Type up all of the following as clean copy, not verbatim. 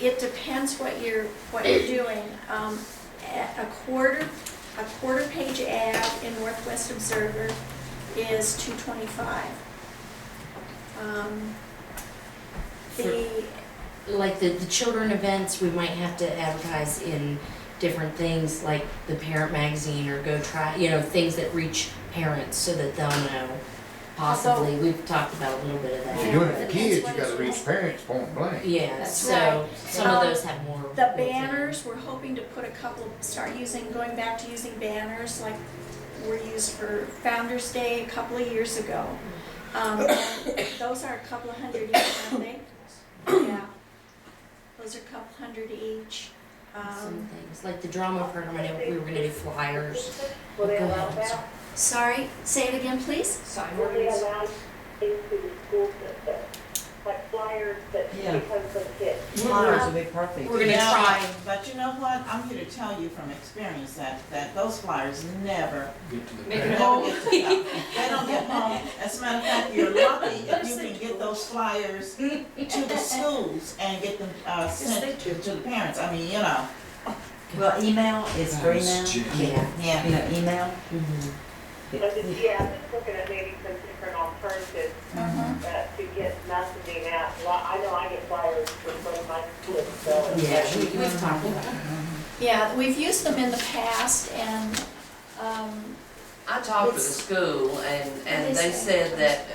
it depends what you're doing. A quarter page ad in Northwest Observer is $225. Like the children events, we might have to advertise in different things like the parent magazine or Go Try, things that reach parents so that they'll know. Possibly, we've talked about a little bit of that. If you're doing it for kids, you gotta reach parents point blank. Yeah, That's so right. some of those have more. The banners, we're hoping to put going back to using banners like were used for Founder's Day a couple of years ago. And those are a couple of hundred each, aren't they? Yeah. Those are a couple hundred each. Some things, like the drama program, I know we were gonna do flyers. Will they Go allow ahead. that? Sorry, say it again, please? Will they allow into the school system? Like flyers that because of the kids? Flyers would be perfect. We're gonna try. But you know what? I'm here to tell you from experience that those flyers never Get to the get parents. home. They don't get home. As a matter of fact, you're lucky if you can get those flyers to the schools and get them sent to the parents. I mean, Well, email is free now. Yeah. Email. Mhm. I'm just looking at maybe some different alternatives to get messaging out. Well, I know I get flyers from my kids, so. Yeah, we've talked about it. Yeah, we've used them in the past and, I talked with the school and they said that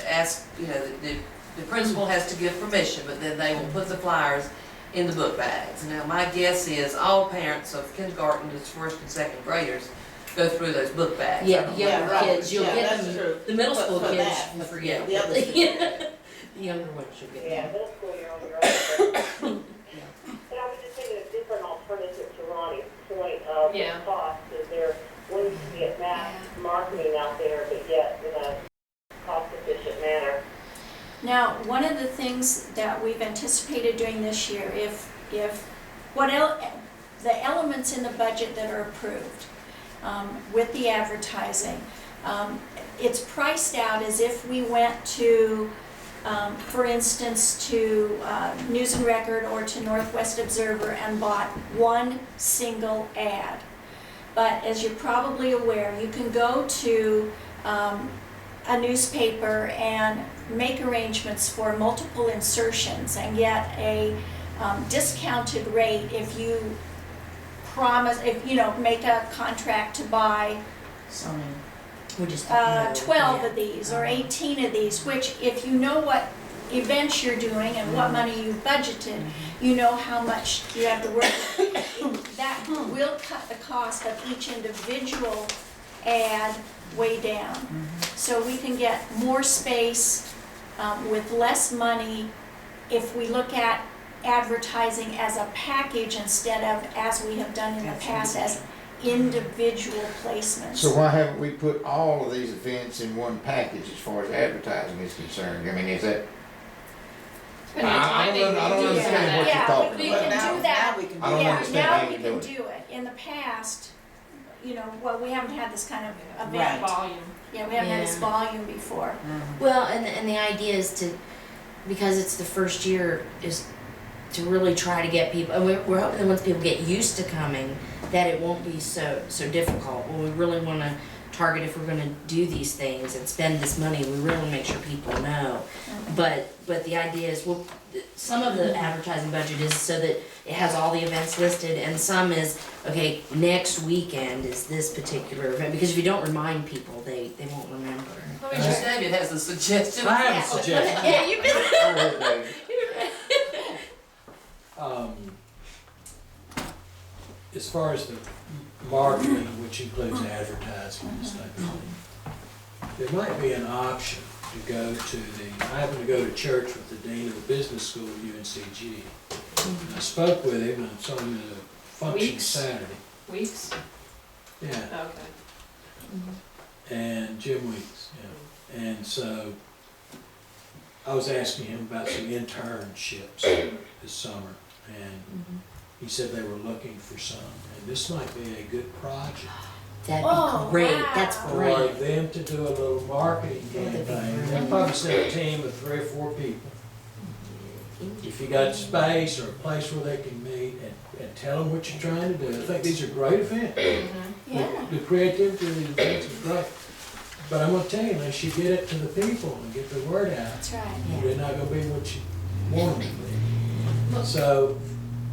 the principal has to give permission, but then they will put the flyers in the book bags. Now, my guess is all parents of kindergarten to first and second graders go through those book bags. Yeah, the younger right. kids, you'll Yeah, get that's them, true. the middle But school for kids, that, you but forget. the others- The younger ones you'll get. Yeah, middle school, you're on your own. But I was just thinking of different alternatives to Ronnie's point of the cost. Is there ways to get mass marketing out there, but yet in a cost-efficient manner? now, one of the things that we've anticipated doing this year, the elements in the budget that are approved with the advertising, it's priced out as if we went to, for instance, to News and Record or to Northwest Observer and bought one single ad. But as you're probably aware, you can go to a newspaper and make arrangements for multiple insertions and get a discounted rate if you make a contract to buy So many. We just don't know. 12 Yeah. of these or 18 of these, which if you know what events you're doing and what money you've budgeted, you know how much you have to work with. That will cut the cost of each individual ad way down. So we can get more space with less money if we look at advertising as a package instead of, as we have done in the past, as individual placements. So why haven't we put all of these events in one package as far as advertising is concerned? I mean, is that? I don't understand what you're talking we about. can do that. Now we can do I don't Yeah, understand now how we you can do do it. In the past, we haven't had this kind of Right. event. Volume. Yeah, we haven't had this Yeah. volume before. Well, and the idea is to, because it's the first year, is to really try to get people, and we're hoping that once people get used to coming, that it won't be so difficult. Well, we really want to target, if we're going to do these things and spend this money, we really want to make sure people know. But the idea is, well, some of the advertising budget is so that it has all the events listed, and some is, okay, next weekend is this particular event, because if you don't remind people, they won't remember. Let me just David has a suggestion. I have a suggestion. Yeah, you've been. Go ahead, David. As far as the marketing, which includes advertising and stuff, there might be an option to go to I happen to go to church with the dean of the business school at UNCG. And I spoke with him and saw him at a function Weeks? Saturday. Weeks? Yeah, Okay. and Jim Weeks, yeah. And so I was asking him about some internships this summer, and he said they were looking for some, and this might be a good project That'd Oh, be great. wow. That's for great. them to do a little marketing That'd be campaign. great. They'll probably send a team of 3 or 4 people, if you got space or a place where they can meet and tell them what you're trying to do. I think these are great events. Yeah. The creativity of the events is great. But I'm gonna tell you, unless you get it to the people and get the word out, That's right. they're not gonna be what you want them to be. So,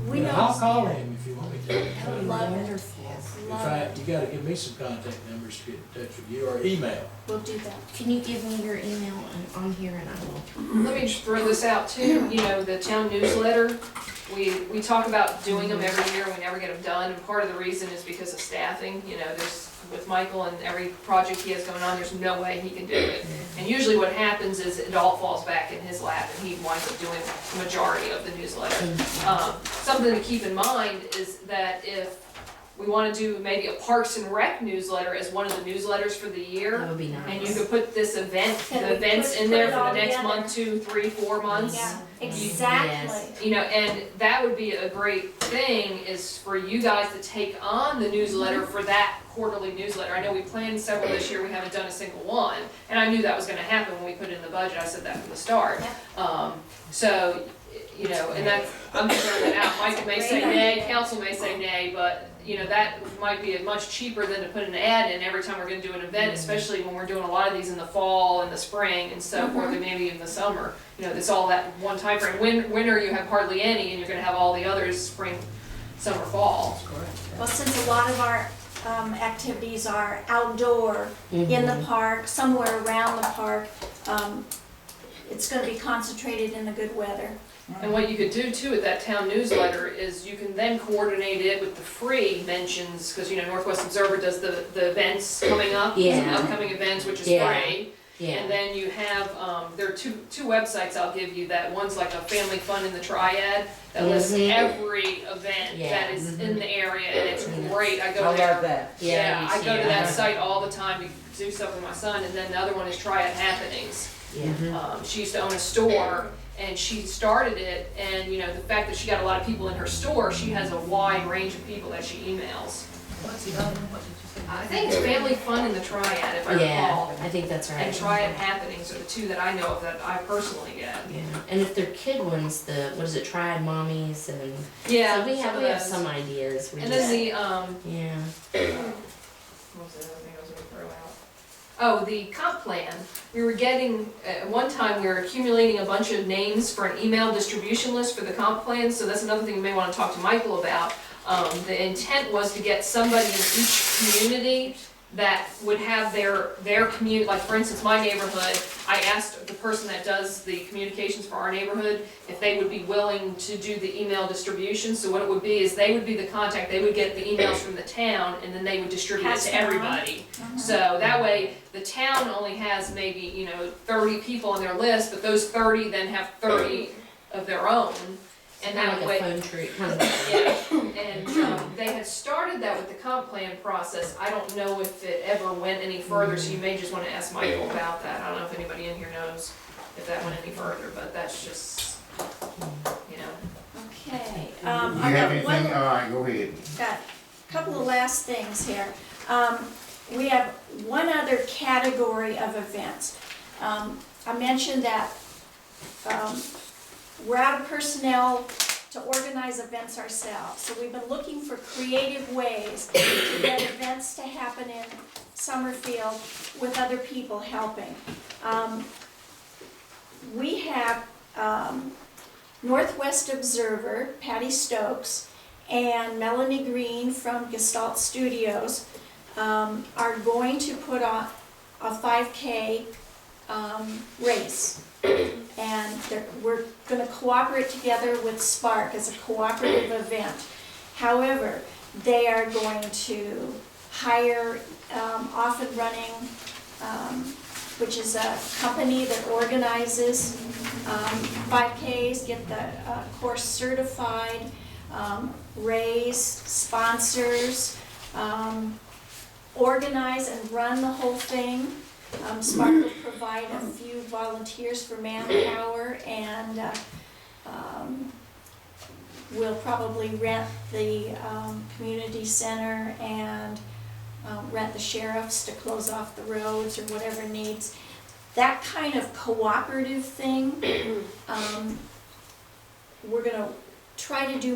We know. I'll call him if you want me to. I would love it. Wonderful. In Love fact, it. you gotta give me some contact numbers to get in touch with you, or email. We'll do that. Can you give me your email on here and I will? Let me just throw this out too, you know, the town newsletter, we talk about doing them every year, we never get them done, and part of the reason is because of staffing, you know, there's, with Michael and every project he has going on, there's no way he can do it. And usually what happens is it all falls back in his lap and he winds up doing the majority of the newsletter. Something to keep in mind is that if we wanna do maybe a Parks and Rec newsletter as one of the newsletters for the year, That would be nice. and you could put this event, Can the we events put in there it for all the next together? month, 2, 3, 4 months. Yeah, Yes. exactly. You know, and that would be a great thing, is for you guys to take on the newsletter for that quarterly newsletter. I know we planned several this year, we haven't done a single one, and I knew that was gonna happen when we put it in the budget, I said that from the start. So, you know, and that's, I'm throwing that out, Mike may say nay, council may say nay, but, you know, that might be much cheaper than to put an ad in every time we're gonna do an event, especially when we're doing a lot of these in the fall and the spring and so forth, and maybe in the summer. You know, it's all that one time frame. Winter, you have hardly any, and you're gonna have all the others, spring, summer, fall. Well, since a lot of our activities are outdoor, in the park, somewhere around the park, it's gonna be concentrated in the good weather. And what you could do too at that town newsletter is you can then coordinate it with the free mentions, because you know, Northwest Observer does the events coming up, Yeah. upcoming events, which is Yeah. free. Yeah. And then you have, there are two websites I'll give you, that one's like a family fun in the triad, that lists every event Yeah. that is in the area, and it's great, I I go there. love that. Yeah, I go to yeah. that site all the time to do stuff with my son, and then the other one is Triad Happenings. Yeah. She used to own a store, and she started it, and you know, the fact that she got a lot of people in her store, she has a wide range of people that she emails. What's the other one, what did you say? I think it's Family Fun in the Triad, if I Yeah, recall. I think that's right. And Triad Happenings are the two that I know of that I personally get. Yeah, and if they're kid ones, what is it, Triad Mommies and. Yeah, So we some have of those. some ideas. We And just- then Yeah. what was the other thing I was gonna throw out? Oh, the comp plan. We were getting, at one time, we were accumulating a bunch of names for an email distribution list for the comp plan, so that's another thing you may wanna talk to Michael about. The intent was to get somebody in each community that would have their community, like for instance, my neighborhood, I asked the person that does the communications for our neighborhood if they would be willing to do the email distribution. So what it would be is they would be the contact, they would get the emails from the town, and then they would distribute it Pass to them on. everybody. So that way, the town only has maybe, you know, 30 people on their list, but those 30 then have 30 of their own. And Kind that of way, like a phone tree, kind of. yeah, and they had started that with the comp plan process. I don't know if it ever went any further, so you may just wanna ask Michael about that. I don't know if anybody in here knows if that went any further, but that's just, you know. Okay. You I have got one- anything? All right, go ahead. Got a couple of last things here. We have one other category of events. I mentioned that we're out of personnel to organize events ourselves. So we've been looking for creative ways to get events to happen in Summerfield with other people helping. We have Northwest Observer, Patty Stokes, and Melanie Green from Gestalt Studios are going to put on a 5K race. And we're going to cooperate together with Spark as a cooperative event. However, they are going to hire Off and Running, which is a company that organizes 5Ks, get the course certified, raise sponsors, organize and run the whole thing. Spark will provide a few volunteers for manpower, and we'll probably rent the community center and rent the sheriffs to close off the roads or whatever needs. That kind of cooperative thing we're gonna try to do